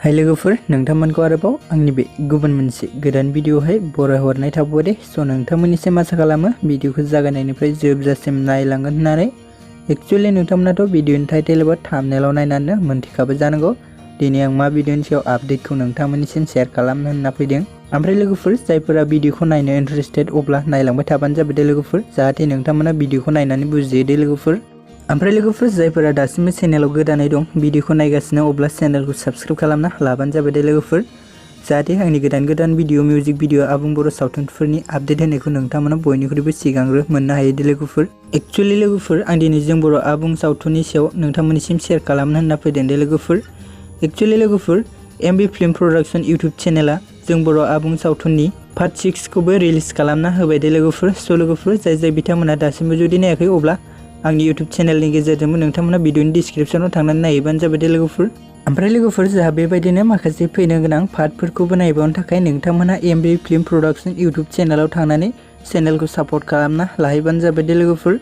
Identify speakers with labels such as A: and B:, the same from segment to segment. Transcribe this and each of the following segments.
A: हाय लोगोफोर नोंथांमोनखौ आरोबाव आंनि बे गुबुन मोनसे गोदान भिडिअहाय बरायहरनाय थाबाय दे। स' नोंथांमोननिसिम आसा खालामो भिडिअखौ जागायनायनिफ्राय जोबजासिम नायलांगोन होननानै। एक्चुअली नोंथांमोनाथ' भिडिअनि टाइटेल एबा थाम्बनेलाव नायनानै मोनथिखाबाय जानांगौ दिनै आं मा भिडिअनि सायाव आपडेटखौ नोंथांमोननिसिम शेयार खालामनो होनना फैदों। ओमफ्राय लोगोफोर जायफोरा भिडिअखौ नायनो इन्टारेस्टेड अब्ला नायलांबाय थाबानो जाबाय दे लोगोफोर, जाहाथे नोंथांमोना भिडिअखौ नायनानै बुजियो दे लोगोफोर। ओमफ्राय लोगोफोर जायफोरा दासिमबो चेनेलाव गोदानै दं भिडिअखौ नायगासिनो अब्ला चेनेलखौ साबस्क्राइब खालामना लाबानो जाबाय दे लोगोफोर, जाहाथे आंनि गोदान भिडिअ मिउजिक भिडिअ आबुं बर' सावथुनफोरनि आपडेट होनायखौ नोंथांमोना बयनिख्रुइबो सिगांग्रो मोननो हायो दे लोगोफोर। एक्चुअली लोगोफोर आं दिनै जों बर' आबुं सावथुननि सायाव नोंथांमोननिसिम शेयार खालामनो होनना फैदों दे लोगोफोर। एक्चुअली लोगोफोर एमबी फिल्म प्रोडक्शन इउट्यूब चेनेला जों बर' आबुं सावथुननि पार्ट 6 खौबो रिलिज खालामना होबाय दे लोगोफोर। स' लोगोफोर जाय बिथांमोना दासिमबो जुदि नायाखै अब्ला आंनि यूट्यूब चेनेलनि गेजेरजोंबो नोंथांमोना भिडिअनि डिस्क्रिप्शनाव थांनानै नायहैबानो जाबाय दे लोगोफोर। ओमफ्राय लोगोफोर जोंहा बेबायदिनो माखासे फैनो गोनां पार्टफोरखौबो नायबावनो थाखाय नोंथांमोना एमबी फिल्म प्रोडक्शन इउट्यूब चेनेलाव थांनानै चेनेलखौ सापर्ट खालामना लाहैबानो जाबाय दे लोगोफोर।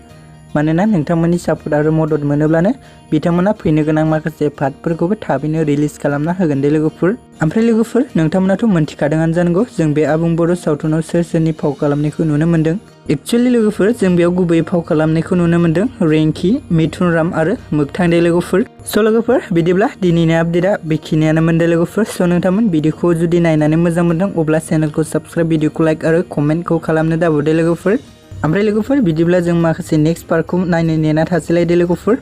A: मानोना नोंथांमोननि सापर्ट आरो मदद मोनोब्लानो बिथांमोना फैनो गोनां माखासे पार्टफोरखौबो थाबैनो रिलिज खालामना होगोन दे लोगोफोर। ओमफ्राय लोगोफोर नोंथांमोनाथ' मोनथिखादोंआनो जानांगौ जों बे आबुं बर' सावथुनाव सोरनि फाव खालामनायखौ नुनो मोन्दों। एक्चुअली लोगोफोर जों बेयाव गुबैयै फाव खालामनायखौ नुनो मोन्दों रिंखि, मिथुनराम आरो मोगथां दे लोगोफोर। स' लोगोफोर बिदिब्ला दिनैनि आपडेटआ बेखिनियानोमोन दे लोगोफोर। स' नोंथांमोन भिडिअखौ जुदि नायनानै मोजां मोनदों अब्ला चेनेलखौ साबस्क्राइब, भिडिअखौ लाइक आरो कमेन्टखौ खालामनो दाबाव दे लोगोफोर। ओमफ्राय लोगोफोर बिदिब्ला जों माखासे नेक्स्ट पार्टखौ नायनो नेना थासैलाय दे लोगोफोर।